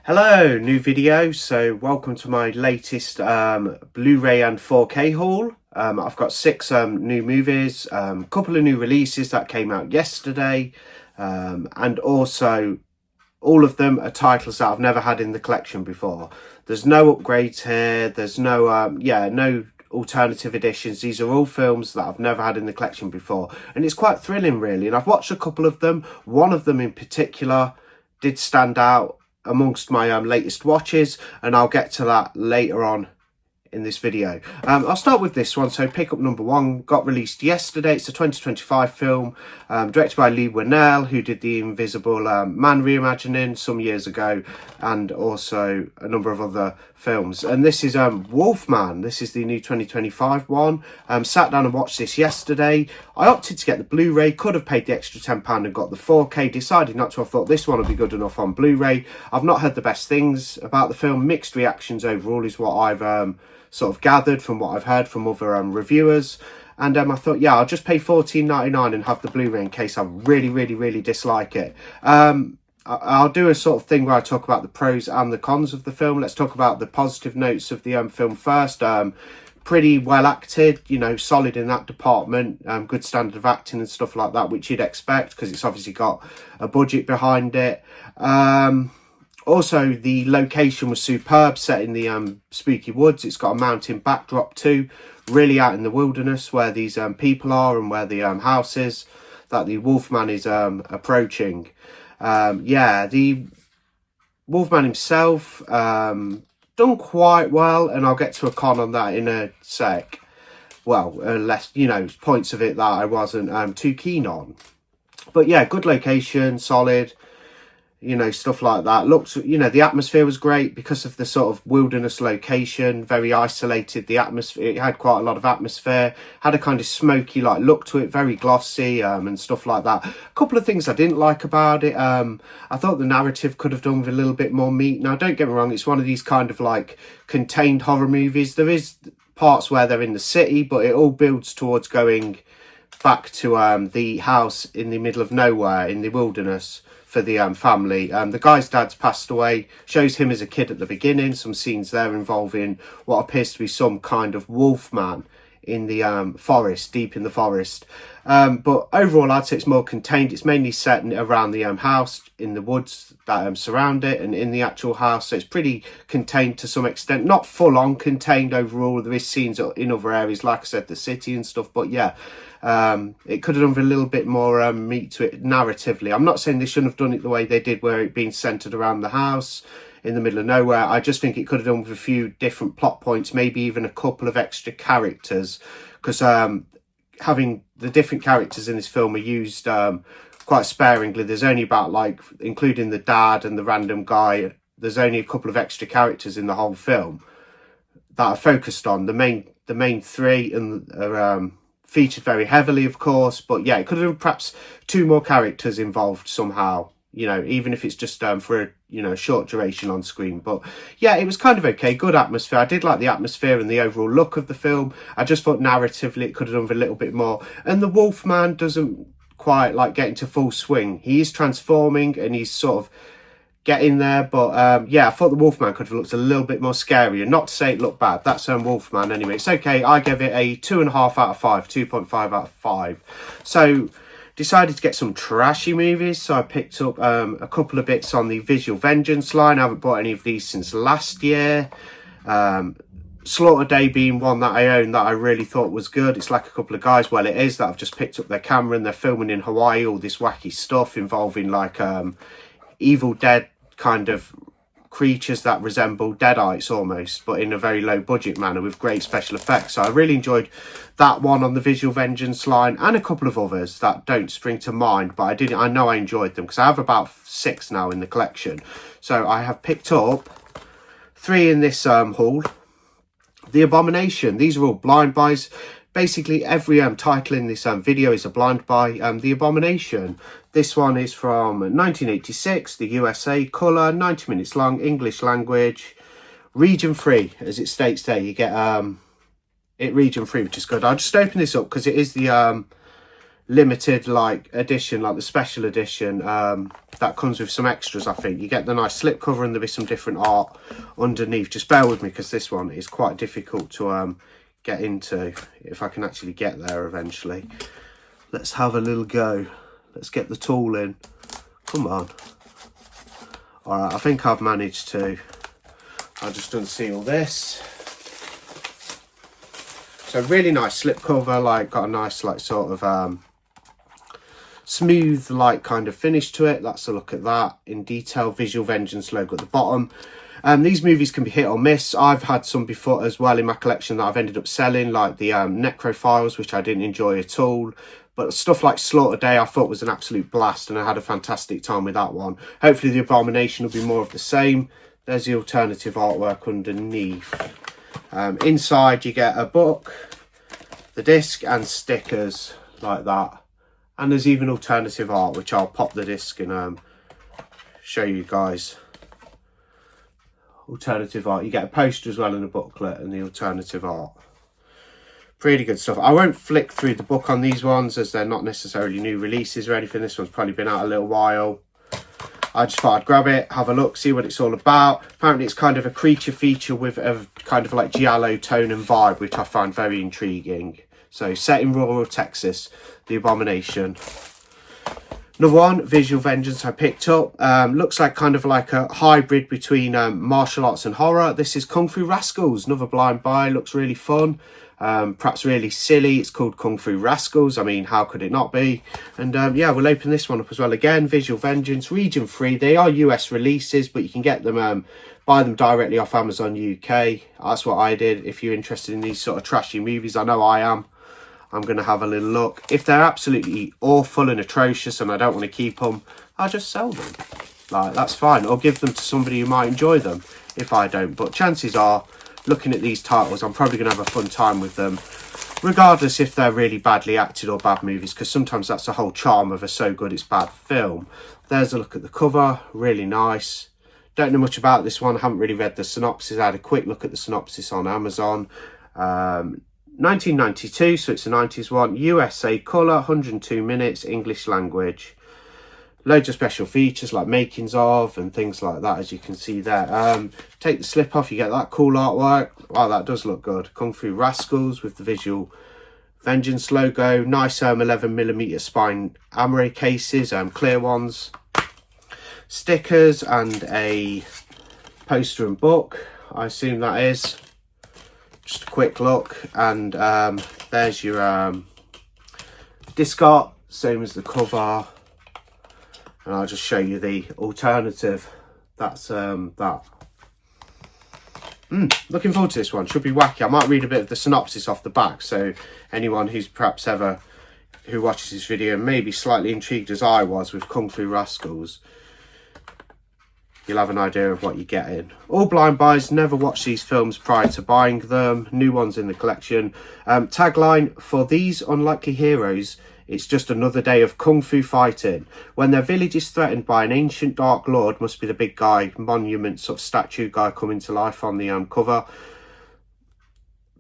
Hello, new video. So welcome to my latest Blu-ray and 4K haul. I've got six new movies, a couple of new releases that came out yesterday, and also all of them are titles that I've never had in the collection before. There's no upgrades here. There's no no alternative editions. These are all films that I've never had in the collection before, and it's quite thrilling, really. And I've watched a couple of them. One of them in particular did stand out amongst my latest watches, and I'll get to that later on in this video. I'll start with this one. So pickup number one got released yesterday. It's a 2025 film, directed by Leigh Whannell, who did the Invisible Man reimagining some years ago, and also a number of other films. And this is Wolfman. This is the new 2025 one. Sat down and watched this yesterday. I opted to get the Blu-ray, could have paid the extra £10 and got the 4K, decided not to. I thought this one would be good enough on Blu-ray. I've not heard the best things about the film. Mixed reactions overall is what I've sort of gathered from what I've heard from other reviewers. And I thought, yeah, I'll just pay $14.99 and have the Blu-ray in case I really dislike it. I'll do a sort of thing where I talk about the pros and the cons of the film. Let's talk about the positive notes of the film first. Pretty well acted, you know, solid in that department. Good standard of acting and stuff like that, which you'd expect because it's obviously got a budget behind it. Also, the location was superb, set in the spooky woods. It's got a mountain backdrop too, really out in the wilderness where these people are and where the house is that the Wolfman is approaching. Yeah, the Wolfman himself done quite well, and I'll get to a con on that in a sec. Well, less, you know, points of it that I wasn't too keen on. But yeah, good location, solid. You know, stuff like that. Looked, you know, the atmosphere was great because of the sort of wilderness location, very isolated. The atmosphere, it had quite a lot of atmosphere, had a kind of smoky like look to it, very glossy and stuff like that. A couple of things I didn't like about it. I thought the narrative could have done with a little bit more meat. Now, don't get me wrong, it's one of these kind of like contained horror movies. There is parts where they're in the city, but it all builds towards going back to the house in the middle of nowhere in the wilderness for the family. The guy's dad's passed away, shows him as a kid at the beginning, some scenes there involving what appears to be some kind of wolfman in the forest, deep in the forest. But overall, I'd say it's more contained. It's mainly set around the house, in the woods that surround it, and in the actual house. So it's pretty contained to some extent. Not full on contained overall. There is scenes in other areas, like I said, the city and stuff. But yeah, it could have done with a little bit more meat to it narratively. I'm not saying they shouldn't have done it the way they did, where it being centered around the house in the middle of nowhere. I just think it could have done with a few different plot points, maybe even a couple of extra characters, because having the different characters in this film are used quite sparingly. There's only about, like, including the dad and the random guy, there's only a couple of extra characters in the whole film that are focused on. The main three and are featured very heavily, of course, but yeah, it could have been perhaps two more characters involved somehow, you know, even if it's just for a, you know, short duration on screen. But yeah, it was kind of okay, good atmosphere. I did like the atmosphere and the overall look of the film. I just thought narratively it could have done with a little bit more. And the Wolfman doesn't quite like get into full swing. He is transforming and he's sort of getting there, but yeah, I thought the Wolfman could have looked a little bit more scary. And not to say it looked bad, that's Wolfman anyway. It's okay. I give it a 2.5 out of 5, 2.5 out of 5. So decided to get some trashy movies, so I picked up a couple of bits on the Visual Vengeance line. I haven't bought any of these since last year. Slaughter Day being one that I own that I really thought was good. It's like a couple of guys, well, it is, that have just picked up their camera and they're filming in Hawaii, all this wacky stuff involving like Evil Dead kind of creatures that resemble deadites almost, but in a very low budget manner with great special effects. So I really enjoyed that one on the Visual Vengeance line, and a couple of others that don't spring to mind, but I know I enjoyed them because I have about 6 now in the collection. So I have picked up 3 in this haul. The Abomination, these are all blind buys. Basically every title in this video is a blind buy. The Abomination, this one is from 1986, the USA, colour, 90 minutes long, English language, region free, as it states there. You get it region free, which is good. I'll just open this up because it is the limited like edition, like the special edition, that comes with some extras. I think you get the nice slipcover and there'll be some different art underneath. Just bear with me because this one is quite difficult to get into, if I can actually get there eventually. Let's have a little go. Let's get the tool in. Come on. All right, I think I've managed to. I'll just unseal this. So really nice slipcover, like got a nice like sort of smooth like kind of finish to it. That's a look at that in detail. Visual Vengeance logo at the bottom. These movies can be hit or miss. I've had some before as well in my collection that I've ended up selling, like the Necrophiles, which I didn't enjoy at all. But stuff like Slaughter Day I thought was an absolute blast, and I had a fantastic time with that one. Hopefully the Abomination will be more of the same. There's the alternative artwork underneath. Inside you get a book, the disc and stickers like that. And there's even alternative art, which I'll pop the disc and show you guys. Alternative art. You get a poster as well and a booklet and the alternative art. Pretty good stuff. I won't flick through the book on these ones as they're not necessarily new releases or anything. This one's probably been out a little while. I just thought I'd grab it, have a look, see what it's all about. Apparently it's kind of a creature feature with a kind of like giallo tone and vibe, which I find very intriguing. So set in rural Texas, the Abomination. Another one, Visual Vengeance, I picked up. Looks like kind of like a hybrid between martial arts and horror. This is Kung Fu Rascals, another blind buy, looks really fun. Perhaps really silly. It's called Kung Fu Rascals. I mean, how could it not be? And yeah, we'll open this one up as well. Again, Visual Vengeance, region free. They are US releases, but you can get them, buy them directly off Amazon UK. That's what I did. If you're interested in these sort of trashy movies, I know I am. I'm going to have a little look. If they're absolutely awful and atrocious and I don't want to keep them, I'll just sell them. Like, that's fine. Or give them to somebody who might enjoy them if I don't. But chances are, looking at these titles, I'm probably going to have a fun time with them, regardless if they're really badly acted or bad movies, because sometimes that's the whole charm of a so good it's bad film. There's a look at the cover, really nice. Don't know much about this one, I haven't really read the synopsis. I had a quick look at the synopsis on Amazon. 1992, so it's a 90s one. USA colour, 102 minutes, English language. Loads of special features like makings of and things like that, as you can see there. Take the slip off, you get that cool artwork. Wow, that does look good. Kung Fu Rascals with the Visual Vengeance logo. Nice 11mm spine armory cases, clear ones. Stickers and a poster and book, I assume that is. Just a quick look, and there's your disc art, same as the cover. And I'll just show you the alternative. That's that. Looking forward to this one. Should be wacky. I might read a bit of the synopsis off the back, so anyone who's perhaps who watches this video may be slightly intrigued as I was with Kung Fu Rascals, you'll have an idea of what you're getting. All blind buys, never watch these films prior to buying them. New ones in the collection. Tagline, for these unlikely heroes, it's just another day of kung fu fighting. When their village is threatened by an ancient dark lord, must be the big guy, monument sort of statue guy coming to life on the cover.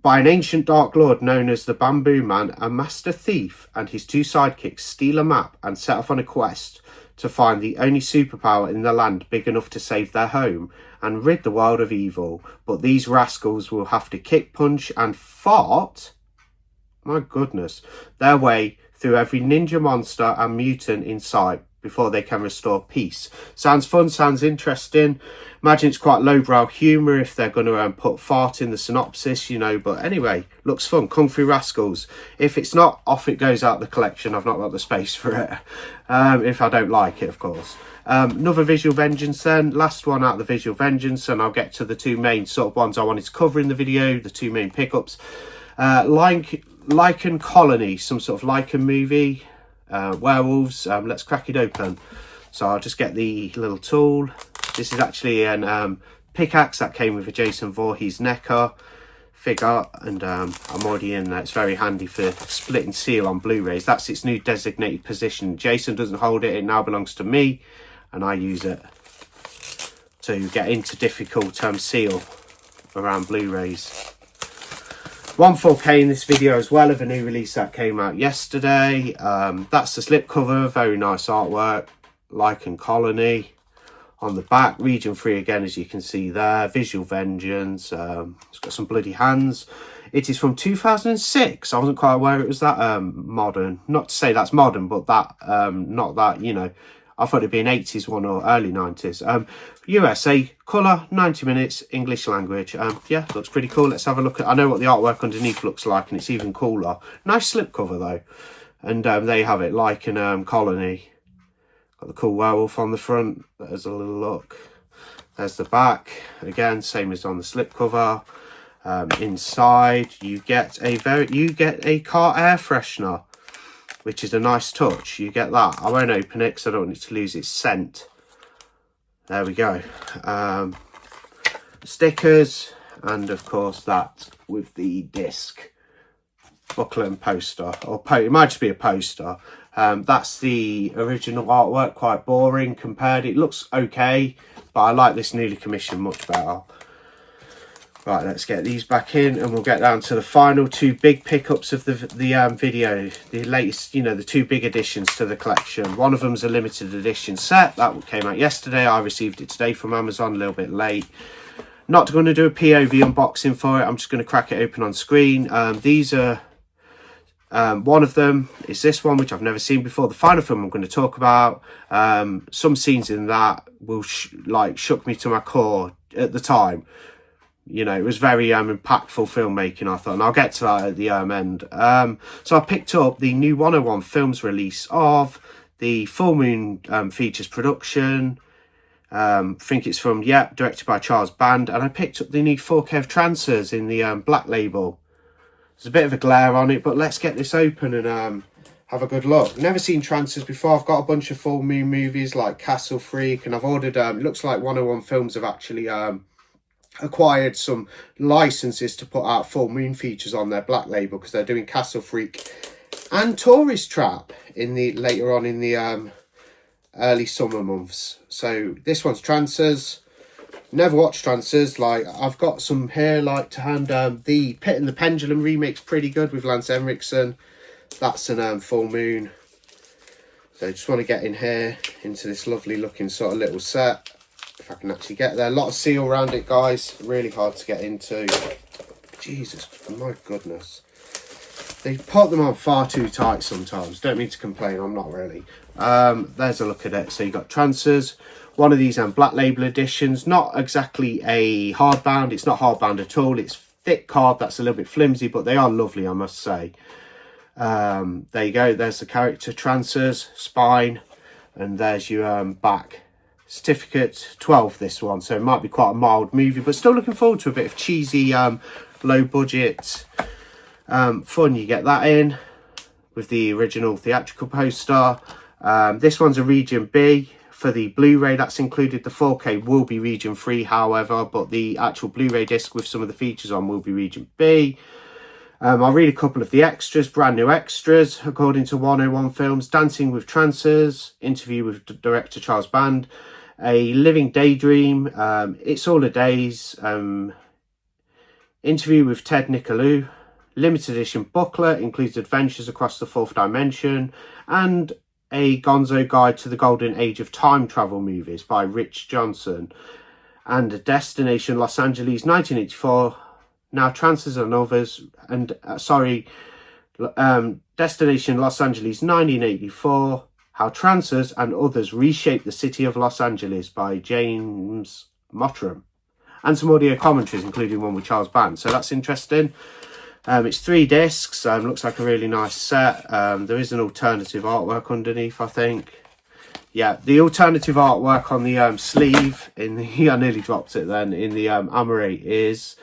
By an ancient dark lord known as the Bamboo Man, a master thief and his two sidekicks steal a map and set off on a quest to find the only superpower in the land big enough to save their home and rid the world of evil. But these rascals will have to kick, punch and fart, my goodness, their way through every ninja monster and mutant in sight before they can restore peace. Sounds fun, sounds interesting. Imagine it's quite lowbrow humour if they're going to put fart in the synopsis, you know. But anyway, looks fun. Kung Fu Rascals. If it's not, off it goes out the collection. I've not got the space for it. If I don't like it, of course. Another Visual Vengeance then. Last one out of the Visual Vengeance, and I'll get to the two main sort of ones I wanted to cover in the video, the two main pickups. Lichen Colony, some sort of lichen movie. Werewolves. Let's crack it open. So I'll just get the little tool. This is actually an pickaxe that came with a Jason Voorhees NECA figure, and I'm already in there. It's very handy for split and seal on Blu-rays. That's its new designated position. Jason doesn't hold it, it now belongs to me, and I use it to get into difficult seal around Blu-rays. One 4K in this video as well of a new release that came out yesterday. That's the slipcover, very nice artwork, Lichen Colony. On the back, region 3 again, as you can see there, Visual Vengeance. It's got some bloody hands. It is from 2006. I wasn't quite aware it was that modern. Not to say that's modern, but that not that, you know, I thought it'd be an 80s one or early 90s. USA, colour, 90 minutes, English language. Yeah, looks pretty cool. Let's have a look at, I know what the artwork underneath looks like, and it's even cooler. Nice slipcover though. And there you have it, Lichen Colony. Got the cool werewolf on the front. There's a little look. There's the back. Again, same as on the slipcover. Inside, you get a car air freshener, which is a nice touch. You get that. I won't open it because I don't want it to lose its scent. There we go. Stickers, and of course that with the disc, booklet and poster, or it might just be a poster. That's the original artwork, quite boring compared. It looks okay, but I like this newly commissioned much better. Right, let's get these back in and we'll get down to the final two big pickups of the video. The latest, you know, the two big additions to the collection. One of them's a limited edition set that came out yesterday. I received it today from Amazon, a little bit late. Not going to do a POV unboxing for it. I'm just going to crack it open on screen. These are... one of them is this one, which I've never seen before. The final film I'm going to talk about, some scenes in that will shook me to my core at the time. You know, it was very impactful filmmaking, I thought, and I'll get to that at the end. So I picked up the new 101 Films release of the Full Moon Features production. Think it's from, directed by Charles Band, and I picked up the new 4K of Trancers in the black label. There's a bit of a glare on it, but let's get this open and have a good look. Never seen Trancers before. I've got a bunch of Full Moon movies like Castle Freak, and I've ordered, it looks like 101 Films have actually acquired some licenses to put out Full Moon features on their black label, because they're doing Castle Freak and Tourist Trap later on in the early summer months. So this one's Trancers. Never watched Trancers. Like, I've got some here like to hand. The Pit and the Pendulum remake's pretty good with Lance Henriksen. That's an Full Moon. So just want to get in here into this lovely looking sort of little set, if I can actually get there. A lot of seal around it, guys. Really hard to get into. Jesus, my goodness. They put them on far too tight sometimes. Don't mean to complain, I'm not really. There's a look at it. So you got Trancers. One of these black label editions. Not exactly a hardbound. It's not hardbound at all. It's thick card that's a little bit flimsy, but they are lovely, I must say. There you go. There's the character Trancers, spine, and there's your back. Certificate 12, this one, so it might be quite a mild movie, but still looking forward to a bit of cheesy low budget fun. You get that in with the original theatrical poster. This one's a region B. For the Blu-ray that's included, the 4K will be region 3, however, but the actual Blu-ray disc with some of the features on will be region B. I'll read a couple of the extras, brand new extras, according to 101 Films. Dancing with Trancers, interview with director Charles Band, A Living Daydream, It's All a Days, interview with Ted Nicolou, limited edition booklet, includes adventures across the fourth dimension, and a Gonzo Guide to the Golden Age of Time Travel Movies by Rich Johnson, and Destination Los Angeles 1984, Now Trancers and Others, and Destination Los Angeles 1984, How Trancers and Others Reshape the City of Los Angeles by James Mottram, and some audio commentaries, including one with Charles Band. So that's interesting. It's 3 discs. Looks like a really nice set. There is an alternative artwork underneath, I think. Yeah, the alternative artwork on the sleeve in the I nearly dropped it then, in the Amore, is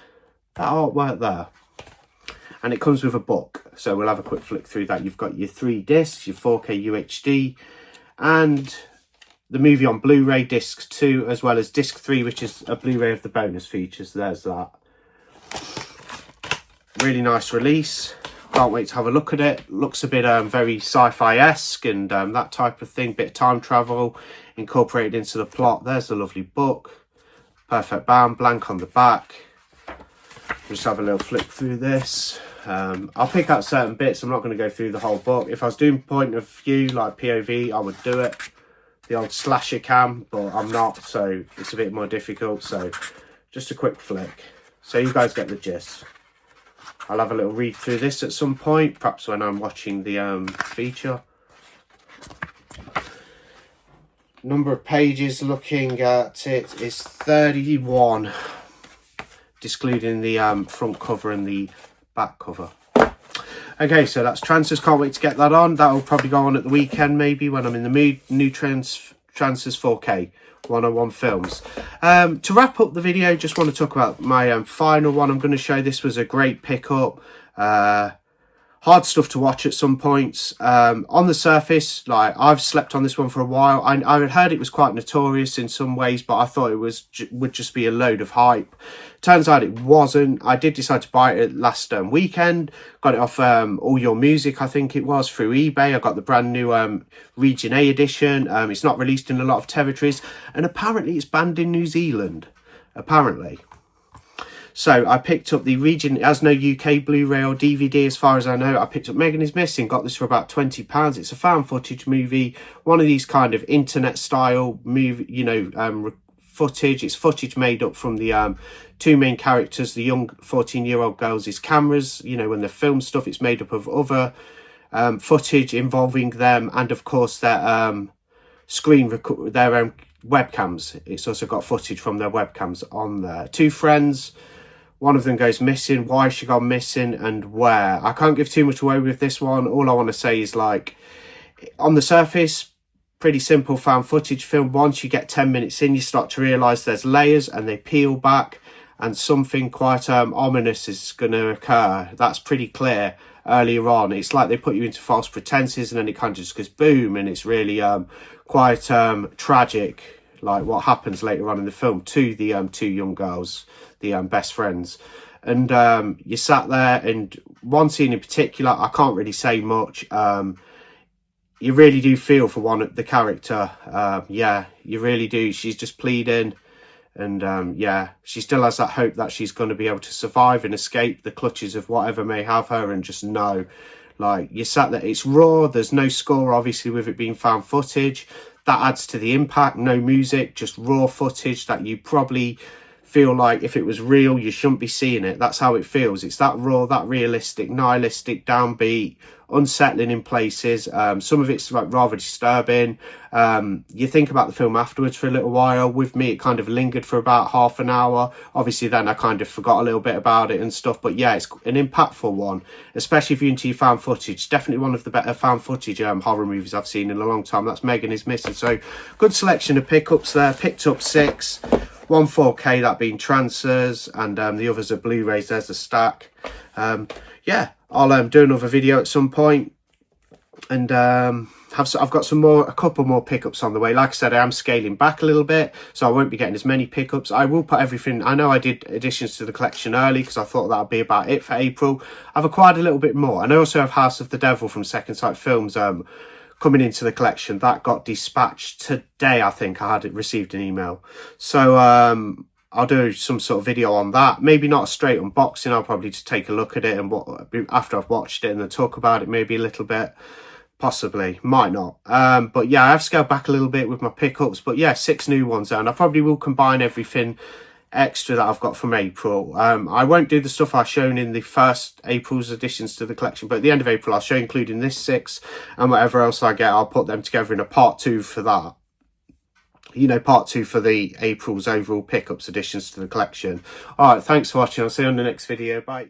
that artwork there. And it comes with a book, so we'll have a quick flick through that. You've got your 3 discs, your 4K UHD, and the movie on Blu-ray disc 2, as well as disc 3, which is a Blu-ray of the bonus features. There's that. Really nice release. Can't wait to have a look at it. Looks a bit very sci-fi-esque and that type of thing. Bit of time travel incorporated into the plot. There's the lovely book. Perfect bound, blank on the back. Just have a little flick through this. I'll pick out certain bits. I'm not going to go through the whole book. If I was doing point of view, like POV, I would do it. The old slasher cam, but I'm not, so it's a bit more difficult. So just a quick flick. So you guys get the gist. I'll have a little read through this at some point, perhaps when I'm watching the feature. Number of pages looking at it is 31, excluding the front cover and the back cover. Okay, so that's Trancers. Can't wait to get that on. That'll probably go on at the weekend, maybe, when I'm in the mood. New Trancers 4K 101 films. To wrap up the video, just want to talk about my final one I'm going to show. This was a great pickup. Hard stuff to watch at some points. On the surface, like, I've slept on this one for a while. I had heard it was quite notorious in some ways, but I thought it would just be a load of hype. Turns out it wasn't. I did decide to buy it last weekend. Got it off All Your Music, I think it was, through eBay. I got the brand new Region A edition. It's not released in a lot of territories, and apparently it's banned in New Zealand. Apparently. So I picked up the Region, it has no UK Blu-ray or DVD as far as I know. I picked up Megan is Missing, got this for about £20. It's a found footage movie, one of these kind of internet style movie, you know, footage. It's footage made up from the two main characters, the young 14-year-old girls' cameras. You know, when they film stuff, it's made up of other footage involving them, and of course their webcams. It's also got footage from their webcams on there. Two friends. One of them goes missing. Why she gone missing and where? I can't give too much away with this one. All I want to say is, like, on the surface, pretty simple found footage film. Once you get 10 minutes in, you start to realise there's layers and they peel back and something quite ominous is going to occur. That's pretty clear earlier on. It's like they put you into false pretenses and then it kind of just goes boom, and it's really quite tragic, like what happens later on in the film to the two young girls, the best friends. And you sat there, and one scene in particular, I can't really say much. You really do feel for the character. Yeah, you really do. She's just pleading, and yeah, she still has that hope that she's going to be able to survive and escape the clutches of whatever may have her, and just know, like, you sat there, it's raw, there's no score, obviously, with it being found footage. That adds to the impact. No music, just raw footage that you probably feel like if it was real, you shouldn't be seeing it. That's how it feels. It's that raw, that realistic, nihilistic, downbeat, unsettling in places. Some of it's like rather disturbing. You think about the film afterwards for a little while. With me, it kind of lingered for about half an hour. Obviously, then I kind of forgot a little bit about it and stuff. But yeah, it's an impactful one, especially if you're into your found footage. Definitely one of the better found footage horror movies I've seen in a long time. That's Megan is Missing. So good selection of pickups there. Picked up 6. One 4K, that being Trancers, and the others are Blu-rays. There's the stack. Yeah, I'll do another video at some point, and I've got a couple more pickups on the way. Like I said, I am scaling back a little bit, so I won't be getting as many pickups. I will put everything. I know I did additions to the collection early because I thought that would be about it for April. I've acquired a little bit more, and I also have House of the Devil from Second Sight Films coming into the collection. That got dispatched today, I think. I had received an email, so I'll do some sort of video on that. Maybe not a straight unboxing. I'll probably just take a look at it and after I've watched it, and then talk about it maybe a little bit. Possibly, might not. But yeah, I've scaled back a little bit with my pickups. But yeah, 6 new ones there, and I probably will combine everything extra that I've got from April. I won't do the stuff I've shown in the first April's additions to the collection, but at the end of April I'll show, including this 6 and whatever else I get. I'll put them together in a part 2 for that. You know, part 2 for the April's overall pickups additions to the collection. All right, thanks for watching. I'll see you on the next video. Bye.